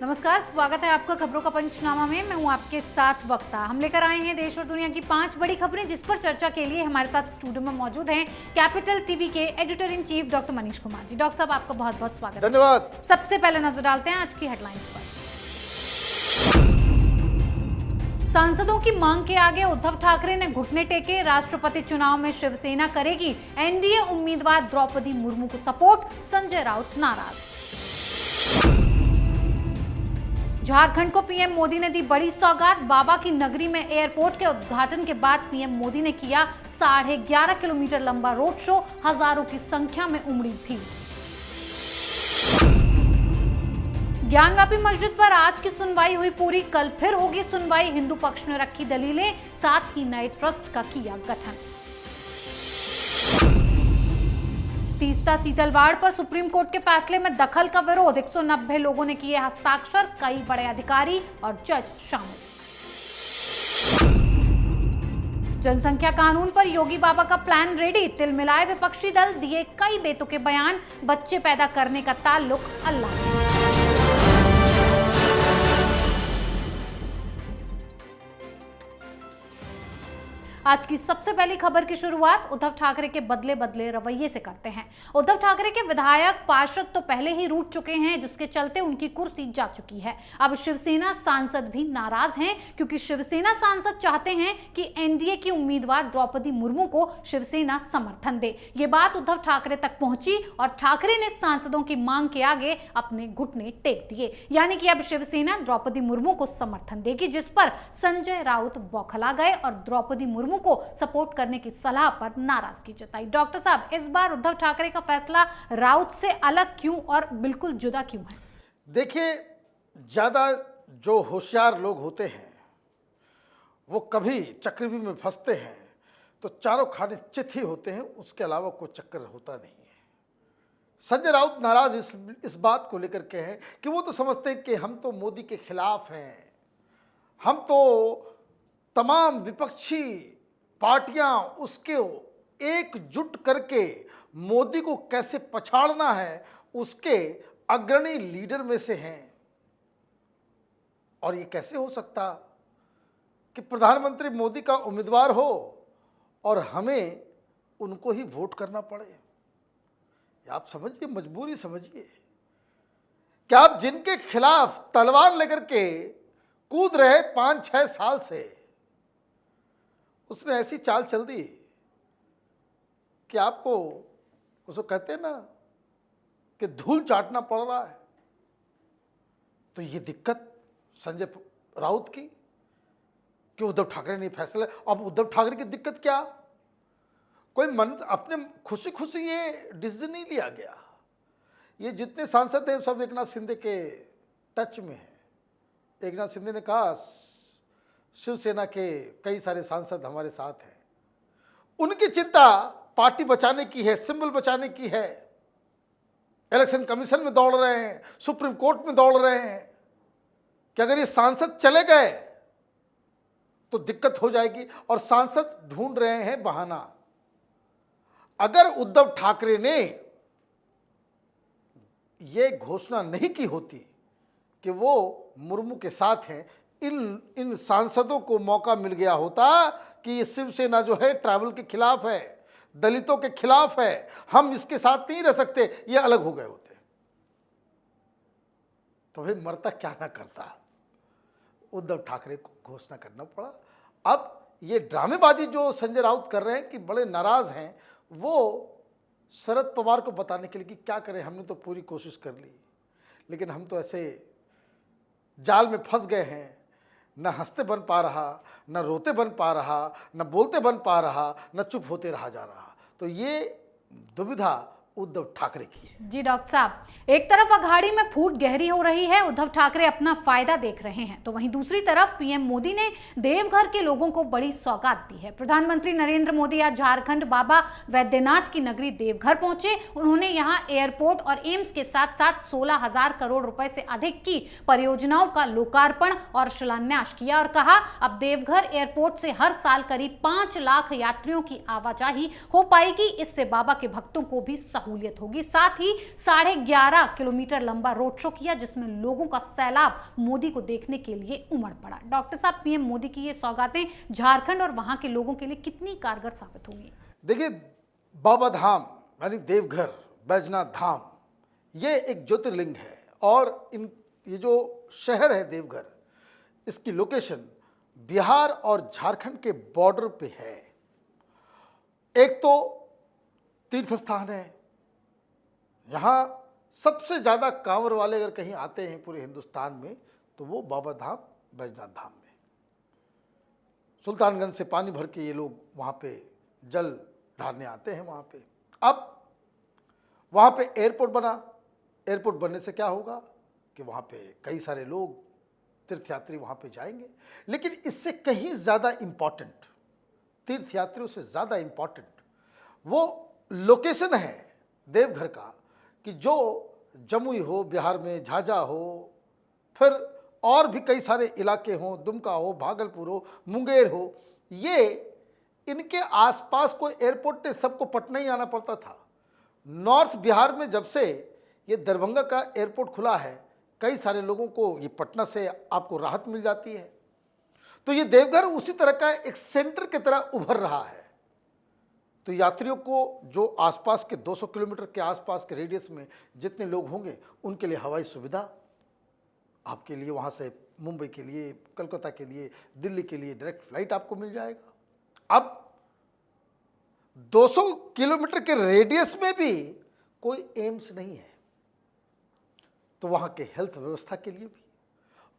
नमस्कार, स्वागत है आपका खबरों का पंचनामा में। मैं हूं आपके साथ वक्ता। हम लेकर आए हैं देश और दुनिया की 5 बड़ी खबरें, जिस पर चर्चा के लिए हमारे साथ स्टूडियो में मौजूद हैं कैपिटल टीवी के editor in chief doctor Manish Kumar ji. Doctor साहब, आपका बहुत बहुत स्वागत है। धन्यवाद। सबसे पहले नजर डालते हैं आज की हेडलाइंस पर। सांसदों की मांग के आगे उद्धव ठाकरे ने घुटने टेके। राष्ट्रपति चुनाव में शिवसेना करेगी एनडीए उम्मीदवार द्रौपदी मुर्मू को सपोर्ट, संजय राउत नाराज। झारखंड को पीएम मोदी ने दी बड़ी सौगात। बाबा की नगरी में एयरपोर्ट के उद्घाटन के बाद पीएम मोदी ने किया 11.5 किलोमीटर लंबा रोड शो। हजारों की संख्या में उमड़ी भीड़। ज्ञानवापी मस्जिद पर आज की सुनवाई हुई पूरी। कल फिर होगी सुनवाई। हिंदू पक्ष ने रखी दलीलें, साथ ही नए ट्रस्ट का किया गठन। तीस्ता सीतलवाड़ पर सुप्रीम कोर्ट के फैसले में दखल का विरोध। 190 लोगों ने किए हस्ताक्षर, कई बड़े अधिकारी और जज शामिल। जनसंख्या कानून पर योगी बाबा का प्लान रेडी। तिल मिलाए विपक्षी दल, दिए कई बेतुके बयान। बच्चे पैदा करने का ताल्लुक अल्लाह से। आज की सबसे पहली खबर की शुरुआत उद्धव ठाकरे के बदले बदले रवैये से करते हैं। उद्धव ठाकरे के विधायक पार्षद तो पहले ही रूठ चुके हैं, जिसके चलते उनकी कुर्सी जा चुकी है। अब शिवसेना सांसद भी नाराज हैं, क्योंकि शिवसेना सांसद चाहते हैं कि एनडीए की उम्मीदवार द्रौपदी मुर्मू को शिवसेना समर्थन दे। ये बात उद्धव ठाकरे तक पहुंची और ठाकरे ने सांसदों की मांग के आगे अपने घुटने टेक दिए। यानी कि अब शिवसेना द्रौपदी मुर्मू को समर्थन देगी, जिस पर संजय राउत बौखला गए और द्रौपदी मुर्मू को सपोर्ट करने की सलाह पर नाराजगी जताई। डॉक्टर साहब, इस बार उद्धव ठाकरे का फैसला राउत से अलग क्यों और बिल्कुल जुदा क्यों है? देखिए, ज्यादा जो होशियार लोग होते हैं वो कभी चक्रव्यूह में फंसते हैं तो चारों खाने चित ही होते हैं, उसके अलावा कोई चक्कर होता नहीं है। संजय राउत नाराज इस बात को लेकर के हैं कि वो तो समझते हैं कि हम तो मोदी के खिलाफ हैं, हम तो तमाम विपक्षी पार्टियां उसके एकजुट करके मोदी को कैसे पछाड़ना है उसके अग्रणी लीडर में से हैं। और ये कैसे हो सकता कि प्रधानमंत्री मोदी का उम्मीदवार हो और हमें उनको ही वोट करना पड़े? आप समझिए, मजबूरी समझिए कि आप जिनके खिलाफ तलवार लेकर के कूद रहे 5-6 साल से, उसने ऐसी चाल चल दी कि आपको उसको कहते हैं ना कि धूल चाटना पड़ रहा है। तो ये दिक्कत संजय राउत की कि उद्धव ठाकरे ने फैसला। अब उद्धव ठाकरे की दिक्कत क्या? कोई मन अपने खुशी खुशी ये डिसीजन नहीं लिया गया। ये जितने सांसद हैं सब एकनाथ शिंदे के टच में हैं। एकनाथ शिंदे ने कहा शिवसेना के कई सारे सांसद हमारे साथ हैं। उनकी चिंता पार्टी बचाने की है, सिंबल बचाने की है। इलेक्शन कमीशन में दौड़ रहे हैं, सुप्रीम कोर्ट में दौड़ रहे हैं कि अगर ये सांसद चले गए तो दिक्कत हो जाएगी, और सांसद ढूंढ रहे हैं बहाना। अगर उद्धव ठाकरे ने यह घोषणा नहीं की होती कि वो मुर्मू के साथ हैं, इन सांसदों को मौका मिल गया होता कि ये शिवसेना जो है ट्राइबल के खिलाफ है, दलितों के खिलाफ है, हम इसके साथ नहीं रह सकते, ये अलग हो गए होते। तो भाई मरता क्या ना करता, उद्धव ठाकरे को घोषणा करना पड़ा। अब ये ड्रामेबाजी जो संजय राउत कर रहे हैं कि बड़े नाराज हैं, वो शरद पवार को बताने के लिए कि क्या करें, हमने तो पूरी कोशिश कर ली, लेकिन हम तो ऐसे जाल में फंस गए हैं, न हंसते बन पा रहा, न रोते बन पा रहा, न बोलते बन पा रहा, न चुप होते रहा जा रहा। तो ये दुविधा उद्धव ठाकरे की है। जी डॉक्टर साहब, एक तरफ अघाड़ी में फूट गहरी हो रही है, उद्धव ठाकरे अपना फायदा देख रहे हैं, तो वहीं दूसरी तरफ पीएम मोदी ने देवघर के लोगों को बड़ी सौगात दी है। प्रधानमंत्री नरेंद्र मोदी आज झारखंड बाबा वैद्यनाथ की नगरी देवघर पहुंचे। उन्होंने यहां एयरपोर्ट और एम्स के साथ साथ 16,000 करोड़ रुपए से अधिक की परियोजनाओं का लोकार्पण और शिलान्यास किया और कहा, अब देवघर एयरपोर्ट से हर साल करीब 5 लाख यात्रियों की आवाजाही हो पाएगी। इससे बाबा के भक्तों को भी सहूलियत होगी। साथ ही 11.5 किलोमीटर लंबा रोड शो किया, जिसमें लोगों का सैलाब मोदी को देखने के लिए उमड़ पड़ा। डॉक्टर साहब, पीएम मोदी की ये सौगातें झारखंड और वहां के लोगों के लिए कितनी कारगर साबित होंगी? देखिए, बाबा धाम यानी देवघर, बैजनाथ धाम, ये एक ज्योतिर्लिंग है और ये जो शहर है देवघर, इसकी लोकेशन बिहार और झारखंड के बॉर्डर पे है। एक तो तीर्थ स्थान है, यहाँ सबसे ज़्यादा कांवड़ वाले अगर कहीं आते हैं पूरे हिंदुस्तान में तो वो बाबा धाम, बैजनाथ धाम में। सुल्तानगंज से पानी भर के ये लोग वहाँ पे जल ढारने आते हैं वहाँ पे। अब वहाँ पे एयरपोर्ट बना। एयरपोर्ट बनने से क्या होगा कि वहाँ पे कई सारे लोग तीर्थयात्री वहाँ पे जाएंगे। लेकिन इससे कहीं ज़्यादा इम्पॉर्टेंट, तीर्थयात्रियों से ज़्यादा इम्पॉर्टेंट वो लोकेशन है देवघर का, कि जो जमुई हो, बिहार में झाझा हो, फिर और भी कई सारे इलाके हों, दुमका हो, भागलपुर हो, मुंगेर हो, ये इनके आसपास कोई एयरपोर्ट ने सबको पटना ही आना पड़ता था। नॉर्थ बिहार में जब से ये दरभंगा का एयरपोर्ट खुला है, कई सारे लोगों को ये पटना से आपको राहत मिल जाती है। तो ये देवघर उसी तरह का एक सेंटर की तरह उभर रहा है। तो यात्रियों को जो आसपास के 200 किलोमीटर के आसपास के रेडियस में जितने लोग होंगे, उनके लिए हवाई सुविधा आपके लिए वहाँ से मुंबई के लिए, कलकत्ता के लिए, दिल्ली के लिए डायरेक्ट फ्लाइट आपको मिल जाएगा। अब 200 किलोमीटर के रेडियस में भी कोई एम्स नहीं है, तो वहाँ के हेल्थ व्यवस्था के लिए भी,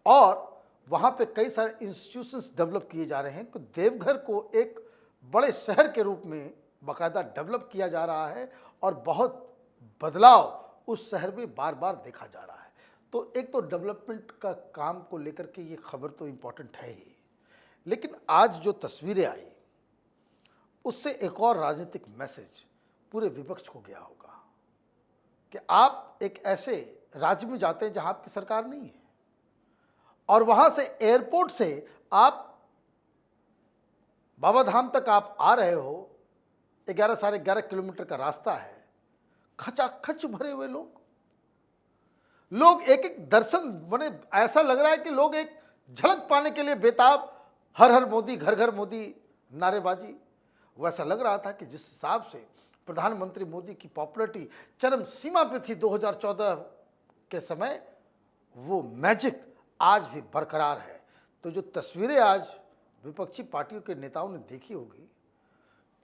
और वहाँ पे कई सारे इंस्टीट्यूशंस डेवलप किए जा रहे हैं कि देवघर को एक बड़े शहर के रूप में बाकायदा डेवलप किया जा रहा है और बहुत बदलाव उस शहर में बार बार देखा जा रहा है। तो एक तो डेवलपमेंट का काम को लेकर के ये खबर तो इम्पॉर्टेंट है ही, लेकिन आज जो तस्वीरें आई उससे एक और राजनीतिक मैसेज पूरे विपक्ष को गया होगा कि आप एक ऐसे राज्य में जाते हैं जहां आपकी सरकार नहीं है, और वहां से एयरपोर्ट से आप बाबा धाम तक आप आ रहे हो, 11 साढ़े 11 किलोमीटर का रास्ता है, खचाखच भरे हुए लोग एक एक दर्शन बने, ऐसा लग रहा है कि लोग एक झलक पाने के लिए बेताब, हर हर मोदी, घर घर मोदी नारेबाजी। वैसा लग रहा था कि जिस हिसाब से प्रधानमंत्री मोदी की पॉपुलैरिटी चरम सीमा पे थी 2014 के समय, वो मैजिक आज भी बरकरार है। तो जो तस्वीरें आज विपक्षी पार्टियों के नेताओं ने देखी होगी,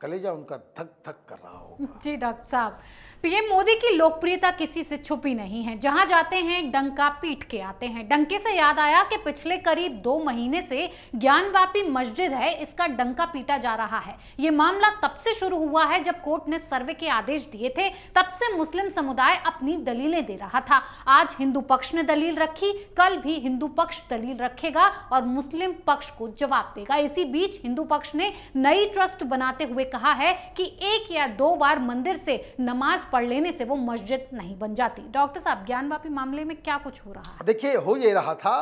कलेजा उनका धक धक कर रहा होगा। जी डॉक्टर साहब, पीएम मोदी की लोकप्रियता किसी से छुपी नहीं है। जहां जाते हैं डंका पीट के आते हैं। डंके से याद आया कि पिछले करीब 2 महीने से ज्ञानवापी मस्जिद है, इसका डंका पीटा जा रहा है। ये मामला तब से शुरू हुआ है जब कोर्ट ने सर्वे के आदेश दिए थे। तब से मुस्लिम समुदाय अपनी दलीलें दे रहा था। आज हिंदू पक्ष ने दलील रखी, कल भी हिंदू पक्ष दलील रखेगा और मुस्लिम पक्ष को जवाब देगा। इसी बीच हिंदू पक्ष ने नई ट्रस्ट बनाते हुए कहा है कि 1 या 2 बार मंदिर से नमाज पढ़ लेने से वो मस्जिद नहीं बन जाती। डॉक्टर साहब, ज्ञानवापी मामले में क्या कुछ हो रहा है? देखिए, हो ये रहा था,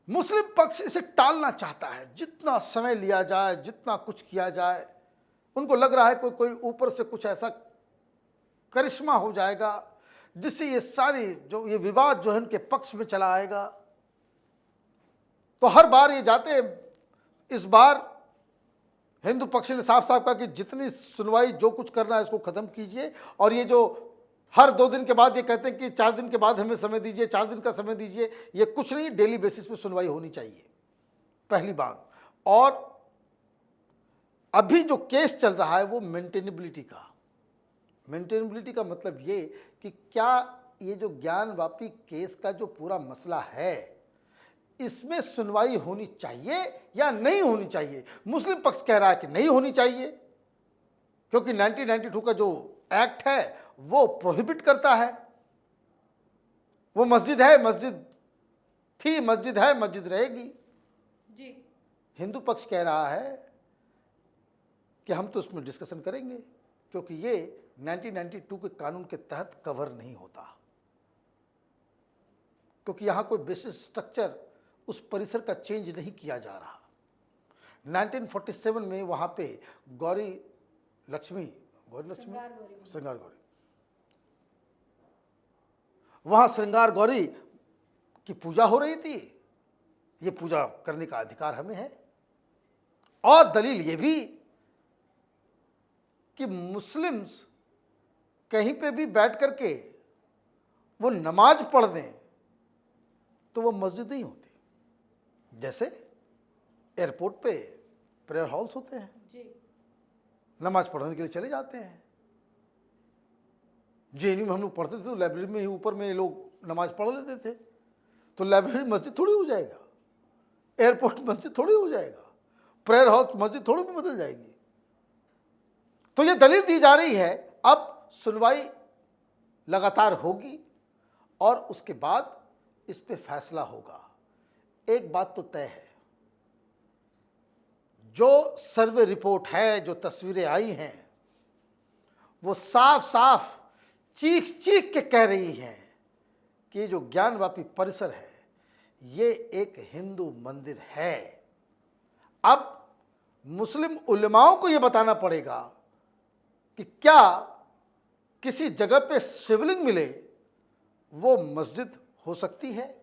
मुस्लिम पक्ष इसे टालना चाहता है। जितना समय लिया जाए, जितना कुछ किया जाए, उनको लग रहा है कोई ऊपर से कुछ ऐसा करिश्मा हो जाएगा जिससे ये सारी जो ये विवाद जो है उनके पक्ष में चला आएगा। तो हर बार ये जाते, इस बार हिंदू पक्ष ने साफ साफ कहा कि जितनी सुनवाई जो कुछ करना है इसको खत्म कीजिए, और ये जो हर 2 दिन के बाद ये कहते हैं कि 4 दिन के बाद हमें समय दीजिए, 4 दिन का समय दीजिए, ये कुछ नहीं, डेली बेसिस पे सुनवाई होनी चाहिए, पहली बात। और अभी जो केस चल रहा है वो मेंटेनेबिलिटी का मतलब ये कि क्या ये जो ज्ञानवापी केस का जो पूरा मसला है, इसमें सुनवाई होनी चाहिए या नहीं होनी चाहिए। मुस्लिम पक्ष कह रहा है कि नहीं होनी चाहिए, क्योंकि 1992 का जो एक्ट है वो प्रोहिबिट करता है। वो मस्जिद है, मस्जिद थी, मस्जिद है, मस्जिद रहेगी। जी। हिंदू पक्ष कह रहा है कि हम तो उसमें डिस्कशन करेंगे, क्योंकि ये 1992 के कानून के तहत कवर नहीं होता, क्योंकि यहां कोई बेसिक स्ट्रक्चर उस परिसर का चेंज नहीं किया जा रहा। 1947 में वहाँ पे गौरी लक्ष्मी श्रृंगार गौरी वहां श्रृंगार गौरी की पूजा हो रही थी। ये पूजा करने का अधिकार हमें है। और दलील ये भी कि मुस्लिम्स कहीं पे भी बैठ करके वो नमाज पढ़ दें तो वो मस्जिद नहीं होती। जैसे एयरपोर्ट पे प्रेयर हॉल्स होते हैं, नमाज पढ़ने के लिए चले जाते हैं। जेएनयू में हम लोग पढ़ते थे तो लाइब्रेरी में ही ऊपर में लोग नमाज पढ़ लेते थे। तो लाइब्रेरी मस्जिद थोड़ी हो जाएगा, एयरपोर्ट मस्जिद थोड़ी हो जाएगा, प्रेयर हाउस मस्जिद थोड़ी भी बदल जाएगी। तो ये दलील दी जा रही है। अब सुनवाई लगातार होगी और उसके बाद इस पे फैसला होगा। एक बात तो तय है, जो सर्वे रिपोर्ट है, जो तस्वीरें आई हैं, वो साफ साफ चीख चीख के कह रही हैं कि ये जो ज्ञानवापी परिसर है ये एक हिंदू मंदिर है। अब मुस्लिम उलमाओं को ये बताना पड़ेगा कि क्या किसी जगह पे शिवलिंग मिले वो मस्जिद हो सकती है,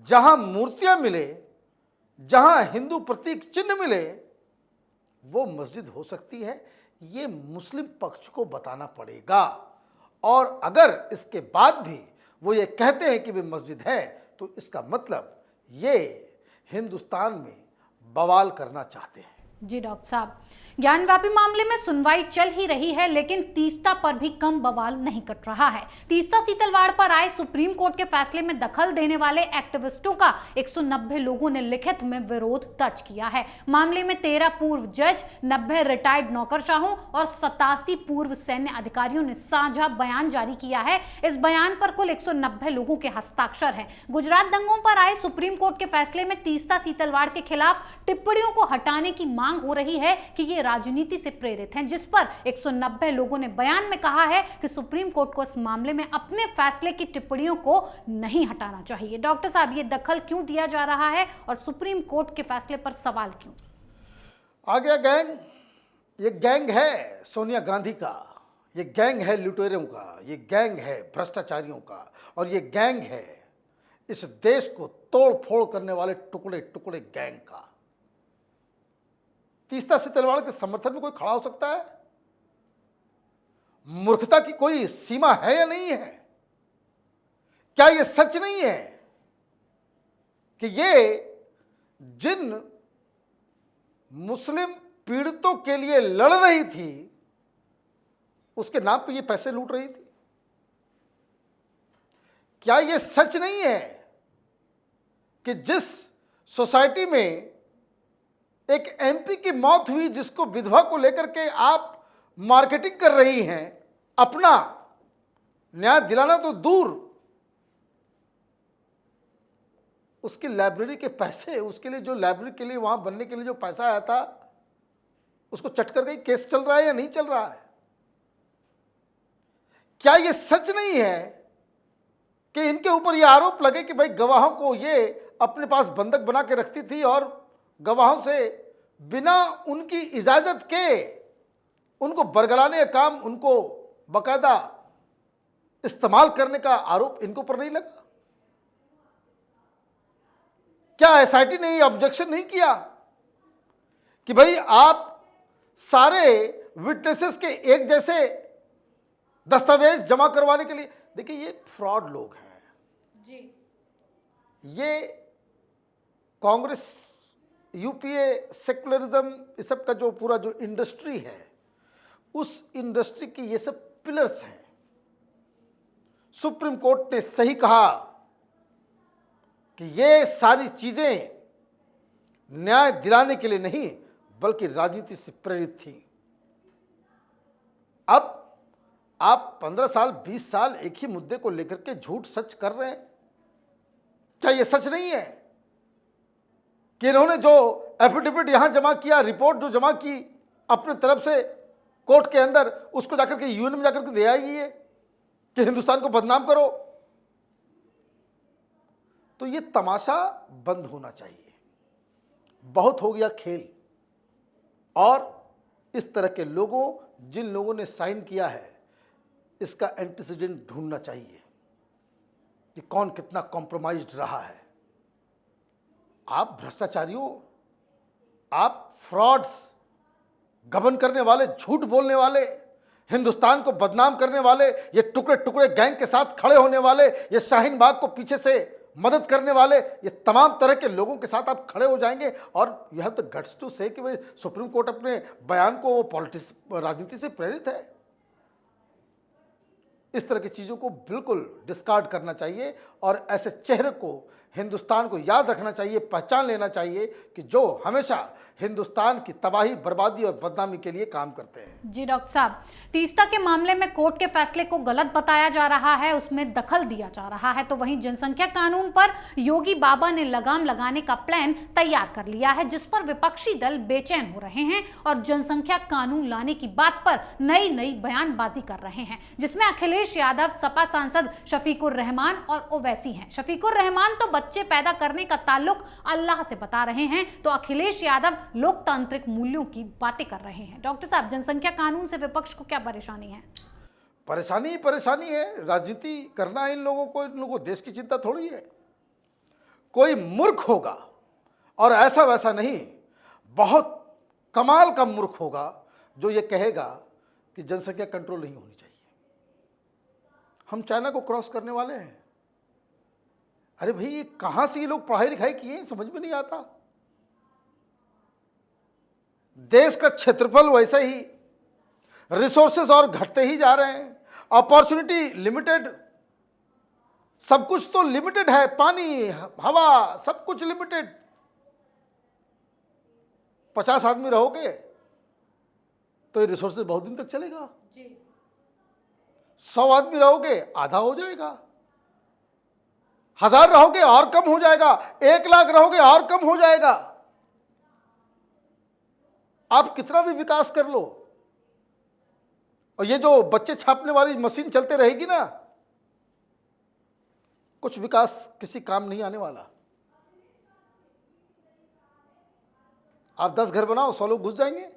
जहां मूर्तियां मिले, जहां हिंदू प्रतीक चिन्ह मिले वो मस्जिद हो सकती है। ये मुस्लिम पक्ष को बताना पड़ेगा। और अगर इसके बाद भी वो ये कहते हैं कि वे मस्जिद है तो इसका मतलब ये हिंदुस्तान में बवाल करना चाहते हैं। जी डॉक्टर साहब, ज्ञानवापी मामले में सुनवाई चल ही रही है, लेकिन तीस्ता पर भी कम बवाल नहीं कट रहा है। तीस्ता सीतलवाड़ पर आए सुप्रीम कोर्ट के फैसले में दखल देने वाले एक्टिविस्टों का 190 लोगों ने लिखित में विरोध दर्ज किया है। मामले में 13 पूर्व जज, 90 रिटायर्ड नौकरशाहों और 87 पूर्व सैन्य अधिकारियों ने साझा बयान जारी किया है। इस बयान पर कुल 190 लोगों के हस्ताक्षर हैं। गुजरात दंगों पर आए सुप्रीम कोर्ट के फैसले में तीस्ता सीतलवाड़ के खिलाफ टिप्पणियों को हटाने की मांग हो रही है कि ये राजनीति से प्रेरित हैं, जिस पर 190 लोगों ने बयान में कहा है कि सुप्रीम कोर्ट को इस मामले में अपने फैसले की टिप्पणियों को नहीं हटाना चाहिए। डॉक्टर साहब, ये दखल क्यों दिया जा रहा है और सुप्रीम कोर्ट के फैसले पर सवाल क्यों? आ गया गैंग। ये गैंग है सोनिया गांधी का, ये गैंग है लुटेरों का, ये गैंग है भ्रष्टाचारियों का, और ये गैंग है इस देश को तोड़ फोड़ करने वाले टुकड़े टुकड़े गैंग का। तीस्ता सीतलवाड़ के समर्थन में कोई खड़ा हो सकता है? मूर्खता की कोई सीमा है या नहीं है? क्या यह सच नहीं है कि ये जिन मुस्लिम पीड़ितों के लिए लड़ रही थी उसके नाम पे ये पैसे लूट रही थी? क्या यह सच नहीं है कि जिस सोसाइटी में एक एमपी की मौत हुई, जिसको विधवा को लेकर के आप मार्केटिंग कर रही हैं, अपना न्याय दिलाना तो दूर, उसकी लाइब्रेरी के पैसे, उसके लिए जो लाइब्रेरी के लिए वहां बनने के लिए जो पैसा आया था उसको चट कर गई। केस चल रहा है या नहीं चल रहा है? क्या यह सच नहीं है कि इनके ऊपर यह आरोप लगे कि भाई गवाहों को ये अपने पास बंधक बना के रखती थी और गवाहों से बिना उनकी इजाजत के उनको बरगलाने का काम, उनको बकायदा इस्तेमाल करने का आरोप इनको पर नहीं लगा? क्या एसआईटी ने ये ऑब्जेक्शन नहीं किया कि भाई आप सारे विटनेसेस के एक जैसे दस्तावेज जमा करवाने के लिए? देखिए, ये फ्रॉड लोग हैं जी। ये कांग्रेस, यूपीए, सेकुलरिज्म, इस सब का जो पूरा जो इंडस्ट्री है, उस इंडस्ट्री की ये सब पिलर्स हैं। सुप्रीम कोर्ट ने सही कहा कि ये सारी चीजें न्याय दिलाने के लिए नहीं बल्कि राजनीति से प्रेरित थी। अब आप 15 साल 20 साल एक ही मुद्दे को लेकर के झूठ सच कर रहे हैं। क्या यह सच नहीं है कि इन्होंने जो एफिडेविट यहां जमा किया, रिपोर्ट जो जमा की अपने तरफ से कोर्ट के अंदर, उसको जाकर के यूएन में जाकर के दे आई है कि हिंदुस्तान को बदनाम करो? तो ये तमाशा बंद होना चाहिए। बहुत हो गया खेल। और इस तरह के लोगों, जिन लोगों ने साइन किया है, इसका एंटीसीडेंट ढूंढना चाहिए। कि कौन कितना कॉम्प्रोमाइज्ड रहा है। आप भ्रष्टाचारियों, आप फ्रॉड्स, गबन करने वाले, झूठ बोलने वाले, हिंदुस्तान को बदनाम करने वाले, ये टुकड़े टुकड़े गैंग के साथ खड़े होने वाले, ये शाहीन बाग को पीछे से मदद करने वाले, ये तमाम तरह के लोगों के साथ आप खड़े हो जाएंगे। और यह तो गट्स टू से कि भाई सुप्रीम कोर्ट अपने बयान को वो पॉलिटिक्स, राजनीति से प्रेरित है। इस तरह की चीज़ों को बिल्कुल डिस्कार्ड करना चाहिए और ऐसे चेहरे को हिंदुस्तान को याद रखना चाहिए, पहचान लेना चाहिए कि जो हमेशा हिंदुस्तान की तबाही, बर्बादी और बदनामी के लिए काम करते हैं। जी डॉक्टर साहब, तीस्ता के मामले में कोर्ट के फैसले को गलत बताया जा रहा है, उसमें दखल दिया जा रहा है, तो वहीं जनसंख्या कानून पर योगी बाबा ने लगाम लगाने का प्लान तैयार कर लिया है, जिस पर विपक्षी दल बेचैन हो रहे हैं और जनसंख्या कानून लाने की बात पर नई नई बयानबाजी कर रहे हैं, जिसमें अखिलेश यादव, सपा सांसद शफीकुर रहमान और ओवैसी हैं। शफीकुर रहमान तो बच्चे पैदा करने का ताल्लुक अल्लाह से बता रहे हैं, तो अखिलेश यादव लोकतांत्रिक मूल्यों की बातें कर रहे हैं। डॉक्टर साहब, जनसंख्या कानून से विपक्ष को क्या परेशानी है? परेशानी ही परेशानी है। राजनीति करना है इन लोगों को, इन लोगों को देश की चिंता थोड़ी है। कोई मूर्ख होगा और ऐसा वैसा नहीं, बहुत कमाल का मूर्ख होगा जो ये कहेगा कि जनसंख्या कंट्रोल नहीं होनी चाहिए। हम चाइना को क्रॉस करने वाले हैं। अरे भाई, ये कहां से ये लोग पढ़ाई लिखाई किए, समझ में नहीं आता। देश का क्षेत्रफल वैसे ही, रिसोर्सेज और घटते ही जा रहे हैं, अपॉर्चुनिटी लिमिटेड, सब कुछ तो लिमिटेड है, पानी, हवा, सब कुछ लिमिटेड। 50 आदमी रहोगे तो ये रिसोर्सेज बहुत दिन तक चलेगा। 100 आदमी रहोगे आधा हो जाएगा, 1000 रहोगे और कम हो जाएगा, 1 लाख रहोगे और कम हो जाएगा। आप कितना भी विकास कर लो, और ये जो बच्चे छापने वाली मशीन चलते रहेगी ना, कुछ विकास किसी काम नहीं आने वाला। आप 10 घर बनाओ, 100 लोग घुस जाएंगे।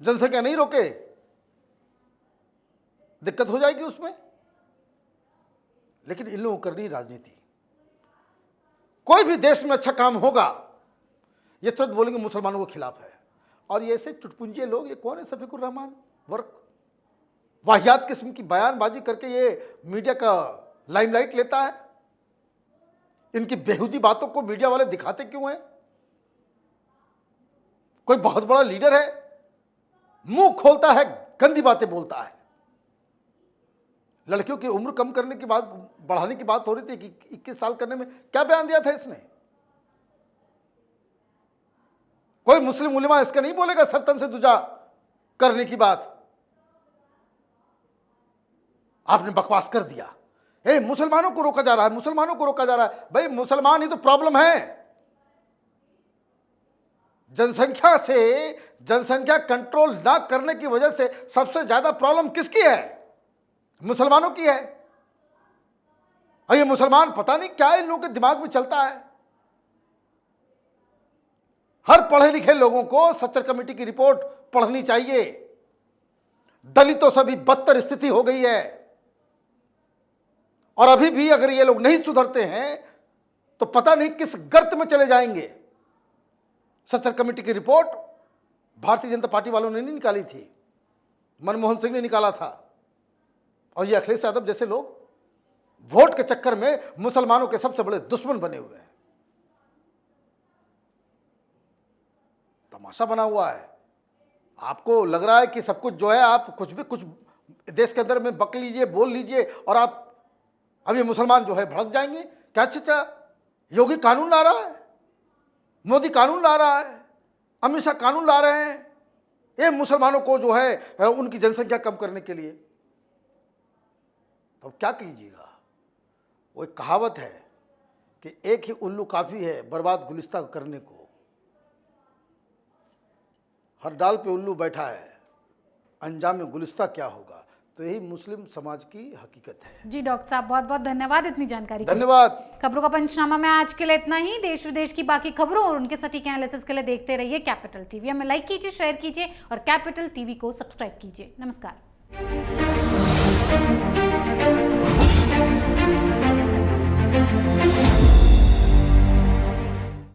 जनसंख्या नहीं रोके, दिक्कत हो जाएगी उसमें। लेकिन इन लोगों को करनी राजनीति। कोई भी देश में अच्छा काम होगा, ये तुरंत बोलेंगे मुसलमानों के खिलाफ है। और ये ऐसे चुटपुंजे लोग, ये कौन है? शफीकुर रहमान वर्क, वाहियात किस्म की बयानबाजी करके ये मीडिया का लाइमलाइट लेता है। इनकी बेहुदी बातों को मीडिया वाले दिखाते क्यों हैं? कोई बहुत बड़ा लीडर है, मुंह खोलता है, गंदी बातें बोलता है। लड़कियों की उम्र कम करने की बात, बढ़ाने की बात हो रही थी कि 21 साल करने में, क्या बयान दिया था इसने? कोई मुस्लिम उलेमा इसका नहीं बोलेगा सरतन से दुजा करने की बात। आपने बकवास कर दिया, मुसलमानों को रोका जा रहा है, मुसलमानों को रोका जा रहा है। भाई, मुसलमान ही तो प्रॉब्लम है। जनसंख्या कंट्रोल ना करने की वजह से सबसे ज्यादा प्रॉब्लम किसकी है? मुसलमानों की है। और ये मुसलमान, पता नहीं क्या इन लोगों के दिमाग में चलता है। हर पढ़े लिखे लोगों को सच्चर कमेटी की रिपोर्ट पढ़नी चाहिए। दलितों से भी बदतर स्थिति हो गई है, और अभी भी अगर ये लोग नहीं सुधरते हैं तो पता नहीं किस गर्त में चले जाएंगे। सच्चर कमेटी की रिपोर्ट भारतीय जनता पार्टी वालों ने नहीं निकाली थी, मनमोहन सिंह ने निकाला था। और ये अखिलेश यादव जैसे लोग वोट के चक्कर में मुसलमानों के सबसे बड़े दुश्मन बने हुए हैं। तमाशा बना हुआ है। आपको लग रहा है कि सब कुछ जो है, आप कुछ भी कुछ देश के अंदर में बक लीजिए, बोल लीजिए, और आप अब ये मुसलमान जो है भड़क जाएंगे। क्या चाचा, योगी कानून ला रहा है, मोदी कानून ला रहा है, अमित शाह कानून ला रहे हैं ये मुसलमानों को जो है उनकी जनसंख्या कम करने के लिए। तो क्या कीजिएगा? वो एक कहावत है कि एक ही उल्लू काफी है बर्बाद गुलिस्ता करने को। हर डाल पे उल्लू बैठा है, अंजाम में गुलिस्ता क्या होगा? तो यही मुस्लिम समाज की हकीकत है। जी डॉक्टर साहब, बहुत बहुत धन्यवाद इतनी जानकारी के लिए। धन्यवाद। खबरों का पंचनामा में आज के लिए इतना ही। देश विदेश की बाकी खबरों और उनके सटीक एनालिसिस के लिए देखते रहिए कैपिटल टीवी। हमें लाइक कीजिए, शेयर कीजिए और कैपिटल टीवी को सब्सक्राइब कीजिए। नमस्कार।